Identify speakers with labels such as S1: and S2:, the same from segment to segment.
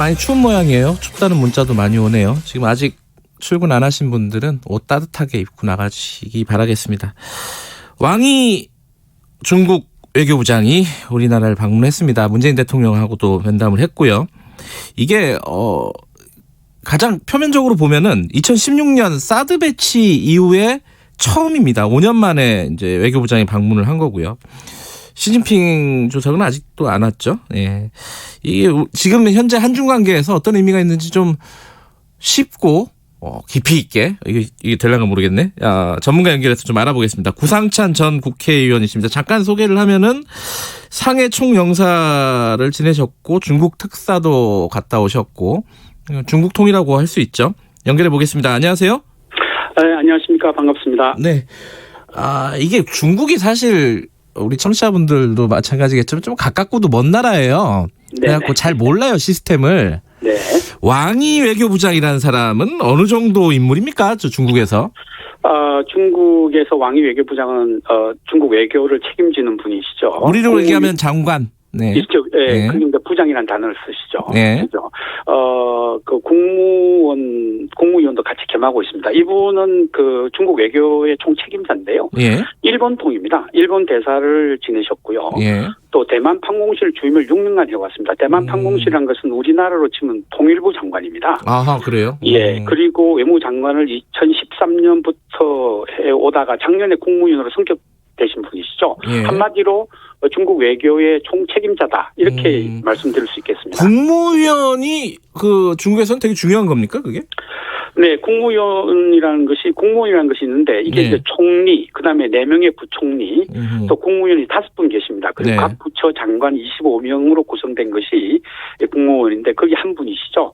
S1: 많이 추운 모양이에요. 춥다는 문자도 많이 오네요. 지금 아직 출근 안 하신 분들은 옷 따뜻하게 입고 나가시기 바라겠습니다. 왕이 중국 외교부장이 우리나라를 방문했습니다. 문재인 대통령하고도 면담을 했고요. 이게 가장 표면적으로 보면은 2016년 사드 배치 이후에 처음입니다. 5년 만에 이제 외교부장이 방문을 한 거고요. 시진핑 주석은 아직도 안 왔죠. 예. 이게 지금 현재 한중 관계에서 어떤 의미가 있는지 좀 쉽고 깊이 있게 이게 될랑가 모르겠네. 전문가 연결해서 좀 알아보겠습니다. 구상찬 전 국회의원이십니다. 잠깐 소개를 하면은 상해 총영사를 지내셨고 중국 특사도 갔다 오셨고 중국 통이라고 할 수 있죠. 연결해 보겠습니다. 안녕하세요.
S2: 네, 안녕하십니까. 반갑습니다.
S1: 네. 이게 중국이 사실 우리 청취자분들도 마찬가지겠지만 좀 가깝고도 먼 나라예요. 그래갖고 잘 몰라요, 시스템을.
S2: 네.
S1: 왕이 외교부장이라는 사람은 어느 정도 인물입니까? 중국에서?
S2: 중국에서 왕이 외교부장은 중국 외교를 책임지는 분이시죠.
S1: 우리로 얘기하면 장관. 네.
S2: 있죠. 네. 그런데 부장이라는 단어를 쓰시죠.
S1: 네.
S2: 그죠. 그 국무위원도 같이 겸하고 있습니다. 이분은 그 중국 외교의 총책임자인데요.
S1: 예.
S2: 일본 통입니다. 일본 대사를 지내셨고요.
S1: 예.
S2: 또 대만 판공실 주임을 6년간 해왔습니다. 대만 판공실이라는 것은 우리나라로 치면 통일부 장관입니다.
S1: 아하, 그래요?
S2: 예. 그리고 외무장관을 2013년부터 해오다가 작년에 국무위원으로 승격되신 분이시죠.
S1: 예.
S2: 한마디로 중국 외교의 총책임자다. 이렇게 말씀드릴 수 있겠습니다.
S1: 국무위원이 그 중국에서는 되게 중요한 겁니까, 그게?
S2: 네, 국무위원이라는 것이 있는데 이게
S1: 네.
S2: 이제 총리, 그다음에 4명의 부총리, 또 국무위원이 5분 계십니다. 그리고
S1: 네.
S2: 각 부처 장관 25명으로 구성된 것이 국무위원인데 거기 한 분이시죠.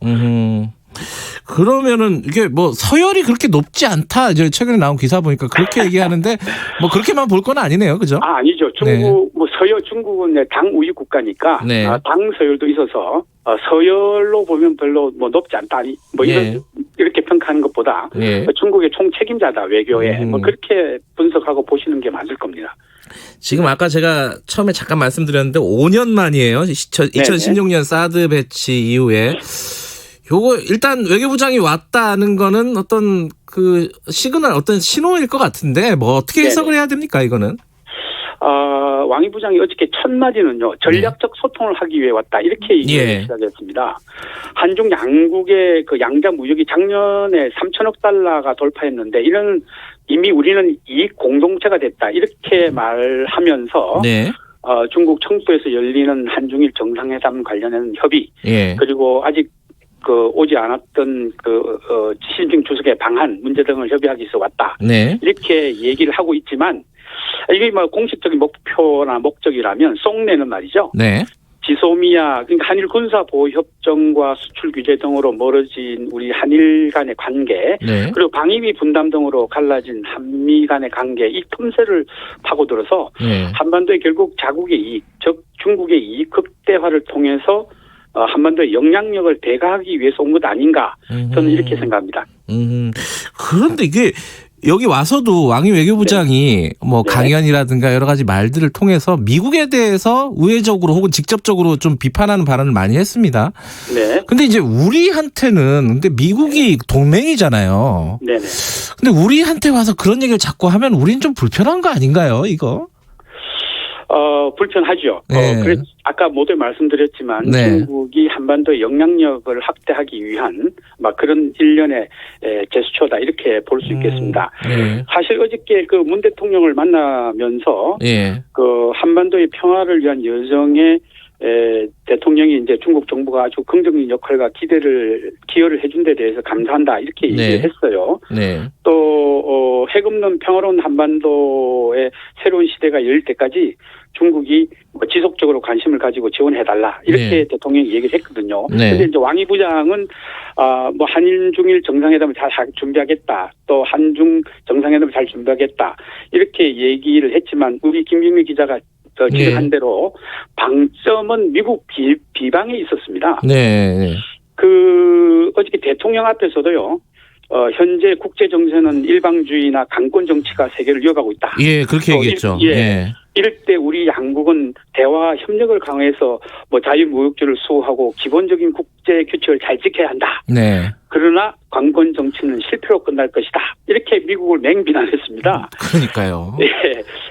S1: 그러면은 이게 뭐 서열이 그렇게 높지 않다. 이제 최근에 나온 기사 보니까 그렇게 얘기하는데 뭐 그렇게만 볼 건 아니네요, 그죠?
S2: 아니죠. 중국 중국은 당 우위 국가니까
S1: 네.
S2: 당 서열도 있어서 서열로 보면 별로 뭐 높지 않다. 이렇게 평가하는 것보다 중국의 총 책임자다 외교에 뭐 그렇게 분석하고 보시는 게 맞을 겁니다.
S1: 지금 아까 제가 처음에 잠깐 말씀드렸는데 5년 만이에요. 2016년 사드 배치 이후에. 요거 일단 외교부장이 왔다는 거는 어떤 그 시그널, 어떤 신호일 것 같은데 뭐 어떻게 해석을 해야 됩니까, 이거는?
S2: 왕이 부장이 어저께 첫 마디는요, 전략적 소통을 하기 위해 왔다. 이렇게 얘기를 시작했습니다. 한중 양국의 그 양자 무역이 작년에 3천억 달러가 돌파했는데 이런 이미 우리는 이익 공동체가 됐다. 이렇게 말하면서 중국 청두에서 열리는 한중일 정상회담 관련한 협의 그리고 아직 오지 않았던 시진핑 주석의 방한 문제 등을 협의하기 위해서 왔다. 이렇게 얘기를 하고 있지만 이게 뭐 공식적인 목표나 목적이라면 속내는 말이죠. 지소미아, 그러니까 한일 군사 보호 협정과 수출 규제 등으로 멀어진 우리 한일 간의 관계, 그리고 방위비 분담 등으로 갈라진 한미 간의 관계, 이 틈새를 파고들어서 한반도에 결국 자국의 이익, 즉 중국의 이익 극대화를 통해서 한반도의 영향력을 대가하기 위해서 온 것 아닌가, 저는 이렇게 생각합니다.
S1: 그런데 이게 여기 와서도 왕이 외교부장이 뭐 강연이라든가 여러 가지 말들을 통해서 미국에 대해서 우회적으로 혹은 직접적으로 좀 비판하는 발언을 많이 했습니다. 근데 이제 우리한테는 근데 미국이 동맹이잖아요. 근데 우리한테 와서 그런 얘기를 자꾸 하면 우린 좀 불편한 거 아닌가요, 이거?
S2: 불편하죠. 그래서 아까 모두 말씀드렸지만 중국이 한반도의 영향력을 확대하기 위한 막 그런 일련의 제스처다 이렇게 볼 수 있겠습니다. 사실 어저께 그 문 대통령을 만나면서 그 한반도의 평화를 위한 여정에 대통령이 이제 중국 정부가 아주 긍정적인 역할과 기여를 해준 데 대해서 감사한다 이렇게 얘기를 했어요. 또 핵 없는 평화로운 한반도의 새로운 시대가 열릴 때까지 중국이 지속적으로 관심을 가지고 지원해달라 이렇게 대통령이 얘기를 했거든요. 그런데 이제 왕이 부장은 뭐 한일 중일 정상회담을 잘 준비하겠다, 또 한중 정상회담을 잘 준비하겠다 이렇게 얘기를 했지만 우리 김경미 기자가 지적한 대로 방점은 미국 비방에 있었습니다. 그 어저께 대통령 앞에서도요. 현재 국제 정세는 일방주의나 강권 정치가 세계를 이어가고 있다.
S1: 그렇게 얘기했죠.
S2: 이럴 때 우리 양국은 대화 협력을 강화해서 뭐 자유무역주를 수호하고 기본적인 국제 규칙을 잘 지켜야 한다.
S1: 네.
S2: 그러나 관건 정치는 실패로 끝날 것이다. 이렇게 미국을 맹비난했습니다.
S1: 그러니까요.
S2: 네.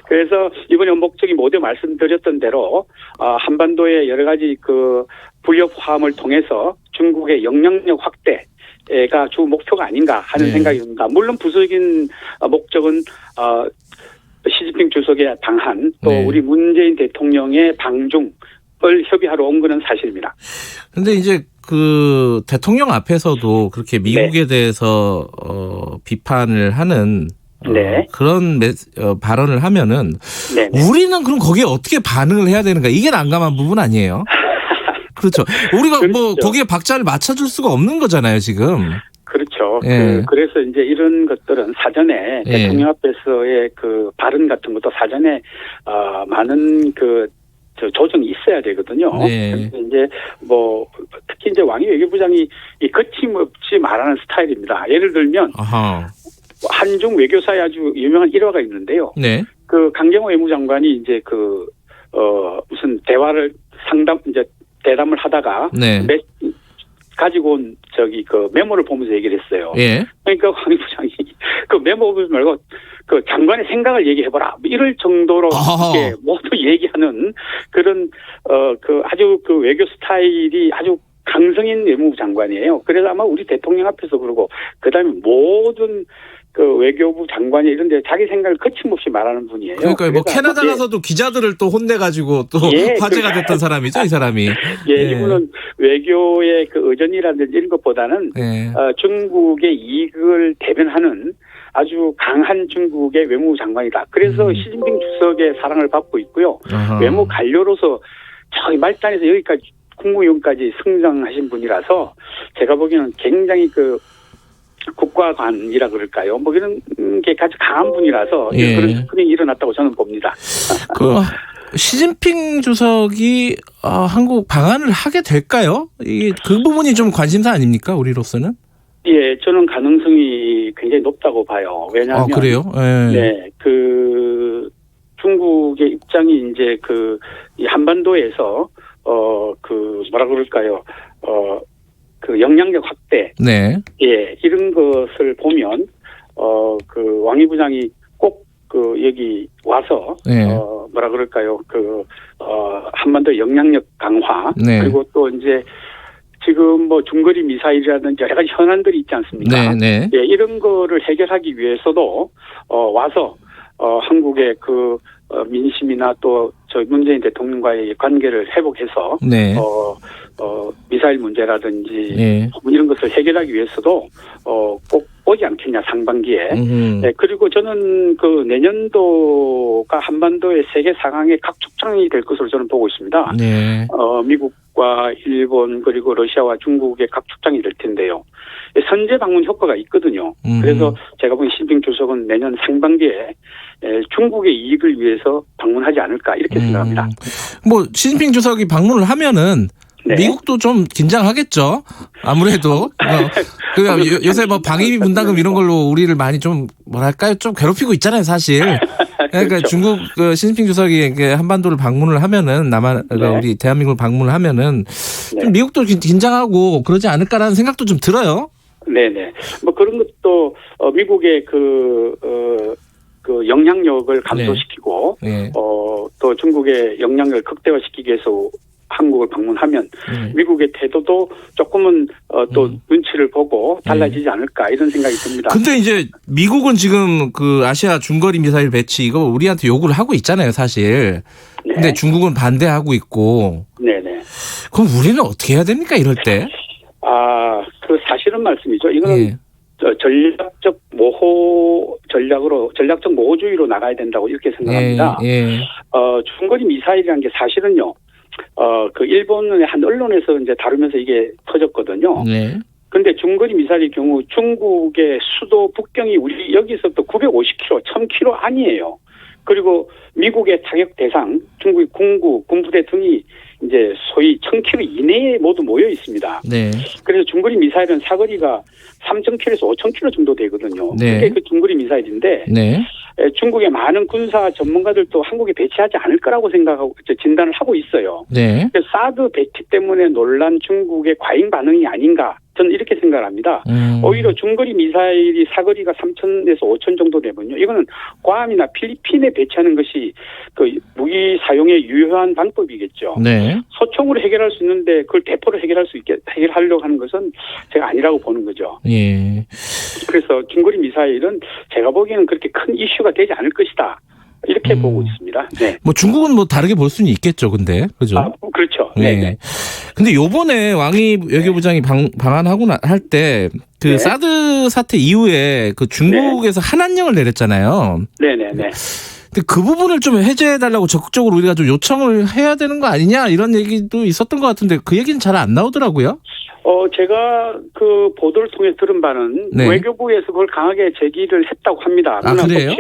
S2: 그래서 이번에 원목적인 모두 말씀드렸던 대로 한반도의 여러 가지 그 불협화음을 통해서 중국의 영향력 확대가 주 목표가 아닌가 하는
S1: 네.
S2: 생각이 듭니다. 물론 부수적인 목적은 시진핑 주석의 방한 또
S1: 네.
S2: 우리 문재인 대통령의 방중을 협의하러 온 것은 사실입니다.
S1: 근데 이제 그 대통령 앞에서도 그렇게 미국에 대해서 비판을 하는
S2: 네.
S1: 그런 발언을 하면은
S2: 네.
S1: 우리는 그럼 거기에 어떻게 반응을 해야 되는가? 이게 난감한 부분 아니에요? 그렇죠. 우리가 뭐
S2: 그렇죠.
S1: 거기에 박자를 맞춰줄 수가 없는 거잖아요, 지금.
S2: 그렇죠.
S1: 예.
S2: 그래서 이제 이런 것들은 사전에
S1: 예.
S2: 대통령 앞에서의 그 발언 같은 것도 사전에 많은 조정이 있어야 되거든요.
S1: 네.
S2: 그래서 이제 뭐 특히 이제 왕이 외교부장이 이 거침없이 말하는 스타일입니다. 예를 들면
S1: 아하.
S2: 한중 외교사에 아주 유명한 일화가 있는데요.
S1: 네.
S2: 그 강경호 외무장관이 이제 무슨 대화를 대담을 하다가
S1: 네.
S2: 가지고 온 그 메모를 보면서 얘기를 했어요.
S1: 예.
S2: 그러니까 황 부장이 그 메모 보지 말고 그 장관의 생각을 얘기해봐라. 뭐 이럴 정도로 이렇게 모두 얘기하는 그런 아주 그 외교 스타일이 아주 강성인 외무부 장관이에요. 그래서 아마 우리 대통령 앞에서 그러고 그다음에 모든 그 외교부 장관이 이런 데 자기 생각을 거침없이 말하는 분이에요.
S1: 그러니까 뭐
S2: 그래서
S1: 캐나다 가서도 기자들을 또 혼내가지고 또 화제가 됐던 사람이죠, 이 사람이.
S2: 이분은 외교의 그 의전이라든지 이런 것보다는 중국의 이익을 대변하는 아주 강한 중국의 외무부 장관이다. 그래서 시진핑 주석의 사랑을 받고 있고요.
S1: 아하.
S2: 외무 관료로서 저기 말단에서 여기까지 국무위원까지 성장하신 분이라서 제가 보기에는 굉장히 그 국가관이라 그럴까요? 뭐 이런 게 아주 강한 분이라서
S1: 예.
S2: 그런 분이 일어났다고 저는 봅니다.
S1: 그 시진핑 주석이 한국 방한을 하게 될까요? 그 부분이 좀 관심사 아닙니까, 우리로서는?
S2: 예, 저는 가능성이 굉장히 높다고 봐요. 왜냐하면
S1: 그래요? 예.
S2: 네, 그 중국의 입장이 이제 이 한반도에서 뭐라 그럴까요? 그 영향력 확대,
S1: 네.
S2: 예, 이런 것을 보면 그 왕이 부장이 꼭 여기 와서
S1: 네.
S2: 뭐라 그럴까요? 한반도 영향력 강화,
S1: 네.
S2: 그리고 또 이제 지금 뭐 중거리 미사일이라든지 여러 가지 현안들이 있지 않습니까?
S1: 네, 네.
S2: 예, 이런 거를 해결하기 위해서도 와서 한국의 민심이나 또 저 문재인 대통령과의 관계를 회복해서
S1: 네.
S2: 미사일 문제라든지
S1: 네.
S2: 이런 것을 해결하기 위해서도 꼭 오지 않겠냐 상반기에. 네, 그리고 저는 내년도가 한반도의 세계 상황의 각축장이 될 것으로 저는 보고 있습니다.
S1: 네.
S2: 미국과 일본 그리고 러시아와 중국의 각축장이 될 텐데요. 선제 방문 효과가 있거든요. 그래서 제가 보기엔 시진핑 주석은 내년 상반기에 중국의 이익을 위해서 방문하지 않을까 이렇게 생각합니다.
S1: 뭐 시진핑 주석이 방문을 하면은
S2: 네.
S1: 미국도 좀 긴장하겠죠. 아무래도 요새 뭐 방위비 분담금 이런 걸로 우리를 많이 좀 뭐랄까요, 좀 괴롭히고 있잖아요, 사실. 그러니까
S2: 그렇죠.
S1: 중국 시진핑 주석이 한반도를 방문을 하면은
S2: 네.
S1: 우리 대한민국을 방문을 하면은
S2: 네.
S1: 좀 미국도 긴장하고 그러지 않을까라는 생각도 좀 들어요.
S2: 네네. 뭐 그런 것도 미국의 영향력을 감소시키고
S1: 네.
S2: 또 중국의 영향력을 극대화시키기 위해서 한국을 방문하면 미국의 태도도 조금은 또 눈치를 보고 달라지지 않을까 이런 생각이 듭니다.
S1: 근데 이제 미국은 지금 아시아 중거리 미사일 배치 이거 우리한테 요구를 하고 있잖아요, 사실.
S2: 네.
S1: 근데 중국은 반대하고 있고.
S2: 네네.
S1: 그럼 우리는 어떻게 해야 됩니까, 이럴 때?
S2: 사실은 말씀이죠. 이거는 전략적 모호주의로 나가야 된다고 이렇게 생각합니다.
S1: 예.
S2: 중거리 미사일이라는 게 사실은요. 일본의 한 언론에서 이제 다루면서 이게 터졌거든요.
S1: 네.
S2: 근데 중거리 미사일의 경우 중국의 수도 북경이 우리 여기서부터 950km, 1000km 아니에요. 그리고 미국의 타격 대상, 중국의 군부대 등이 이제 소위 1000km 이내에 모두 모여 있습니다.
S1: 네.
S2: 그래서 중거리 미사일은 사거리가 3000km에서 5000km 정도 되거든요.
S1: 네.
S2: 그게 그 중거리 미사일인데
S1: 네.
S2: 중국의 많은 군사 전문가들도 한국에 배치하지 않을 거라고 생각하고 진단을 하고 있어요.
S1: 네.
S2: 그래서 사드 배치 때문에 놀란 중국의 과잉 반응이 아닌가 저는 이렇게 생각합니다. 오히려 중거리 미사일이 사거리가 3,000에서 5,000 정도 되면요. 이거는 괌이나 필리핀에 배치하는 것이 그 무기 사용의 유효한 방법이겠죠.
S1: 네.
S2: 소총으로 해결할 수 있는데 그걸 대포로 해결하려고 하는 것은 제가 아니라고 보는 거죠.
S1: 예.
S2: 그래서 중거리 미사일은 제가 보기에는 그렇게 큰 이슈가 되지 않을 것이다. 이렇게 보고 있습니다. 네.
S1: 뭐 중국은 뭐 다르게 볼 수는 있겠죠, 근데. 그죠?
S2: 그렇죠.
S1: 네.
S2: 네.
S1: 근데 요번에 왕이 외교부장이 방한하고 할 때 그
S2: 네.
S1: 사드 사태 이후에 그 중국에서 한한령을 내렸잖아요.
S2: 네네네.
S1: 근데 그 부분을 좀 해제해달라고 적극적으로 우리가 좀 요청을 해야 되는 거 아니냐 이런 얘기도 있었던 것 같은데 그 얘기는 잘 안 나오더라고요.
S2: 제가 그 보도를 통해 들은 바는
S1: 네.
S2: 외교부에서 그걸 강하게 제기를 했다고 합니다.
S1: 아, 그래요?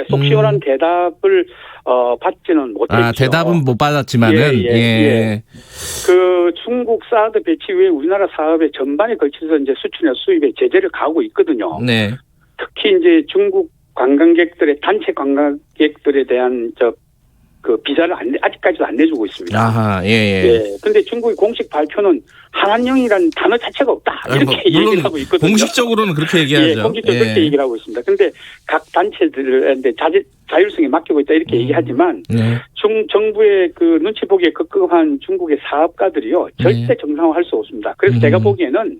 S2: 속 시원한 대답을 받지는 못했죠.
S1: 아, 대답은 못 받았지만은
S2: 예. 그 중국 사드 배치 외에 우리나라 사업의 전반에 걸쳐서 이제 수출이나 수입에 제재를 가하고 있거든요.
S1: 네.
S2: 특히 이제 중국 관광객들의 단체 관광객들에 대한 그 비자를 아직까지도 안 내주고 있습니다.
S1: 아하, 예.
S2: 네. 근데 중국의 공식 발표는 한한령이라는 단어 자체가 없다. 이렇게 얘기를 하고 있거든요.
S1: 공식적으로는 그렇게 얘기하죠.
S2: 예, 공식적으로 그렇게 얘기를 하고 있습니다. 근데 각 단체들한테 자율성에 맡기고 있다 이렇게 얘기하지만
S1: 네.
S2: 정부의 그 눈치 보기에 급급한 중국의 사업가들이요. 절대 정상화할 수 없습니다. 그래서 제가 보기에는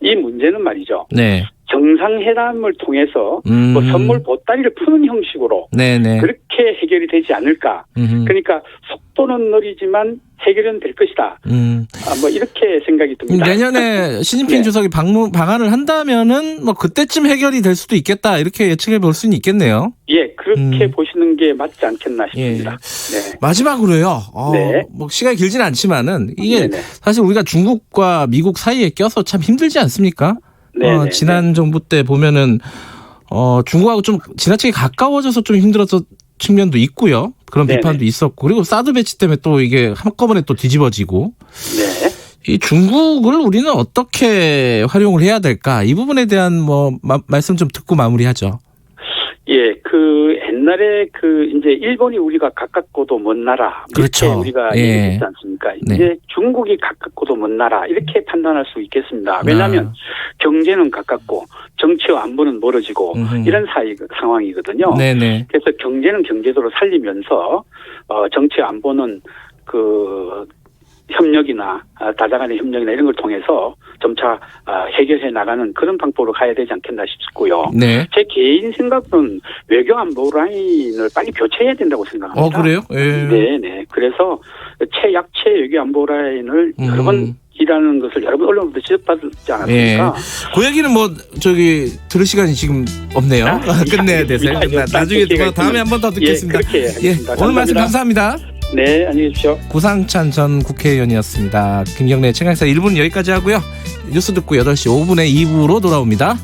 S2: 이 문제는 말이죠.
S1: 네.
S2: 정상회담을 통해서 뭐 선물 보따리를 푸는 형식으로
S1: 네네.
S2: 그렇게 해결이 되지 않을까. 그러니까 속도는 느리지만 해결은 될 것이다. 뭐 이렇게 생각이 듭니다.
S1: 내년에 시진핑
S2: 네.
S1: 주석이 방한을 한다면은 뭐 그때쯤 해결이 될 수도 있겠다 이렇게 예측해 볼 수는 있겠네요.
S2: 예, 그렇게 보시는 게 맞지 않겠나 싶습니다.
S1: 예.
S2: 네.
S1: 마지막으로요.
S2: 네.
S1: 뭐 시간이 길지는 않지만은 이게
S2: 네네.
S1: 사실 우리가 중국과 미국 사이에 껴서 참 힘들지 않습니까?
S2: 네네.
S1: 지난 정부 때 보면은 중국하고 좀 지나치게 가까워져서 좀 힘들었던 측면도 있고요. 그런
S2: 네네.
S1: 비판도 있었고 그리고 사드 배치 때문에 또 이게 한꺼번에 또 뒤집어지고
S2: 네.
S1: 이 중국을 우리는 어떻게 활용을 해야 될까? 이 부분에 대한 뭐 말씀 좀 듣고 마무리하죠.
S2: 예, 그 옛날에 그 이제 일본이 우리가 가깝고도 먼 나라 이렇게
S1: 그렇죠.
S2: 우리가
S1: 예.
S2: 얘기했지 않습니까?
S1: 네.
S2: 이제 중국이 가깝고도 먼 나라 이렇게 판단할 수 있겠습니다. 왜냐하면 경제는 가깝고 정치와 안보는 멀어지고 이런 상황이거든요.
S1: 네네.
S2: 그래서 경제는 경제도로 살리면서 정치와 안보는 그 협력이나 다자간의 협력이나 이런 걸 통해서 점차 해결해 나가는 그런 방법으로 가야 되지 않겠나 싶고요.
S1: 네.
S2: 제 개인 생각은 외교 안보 라인을 빨리 교체해야 된다고 생각합니다.
S1: 그래요? 예.
S2: 네네. 그래서 최약체 외교 안보 라인을 여러 번 일하는 것을 여러분 언론부터 지적받지 않았습니까?
S1: 예. 그 얘기는 뭐 들을 시간이 지금 없네요. 끝내야 돼서요. 나중에 다음에 한 번 더 듣겠습니다.
S2: 예, 그렇게 하겠습니다.
S1: 오늘 말씀 감사합니다.
S2: 네, 안녕히 계십시오.
S1: 구상찬 전 국회의원이었습니다. 김경래 최강사 1부는 여기까지 하고요. 뉴스 듣고 8시 5분에 2부로 돌아옵니다.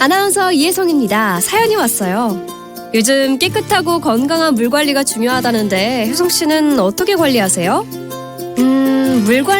S3: 아나운서 이혜성입니다. 사연이 왔어요. 요즘 깨끗하고 건강한 물 관리가 중요하다는데 혜성 씨는 어떻게 관리하세요? 물 관리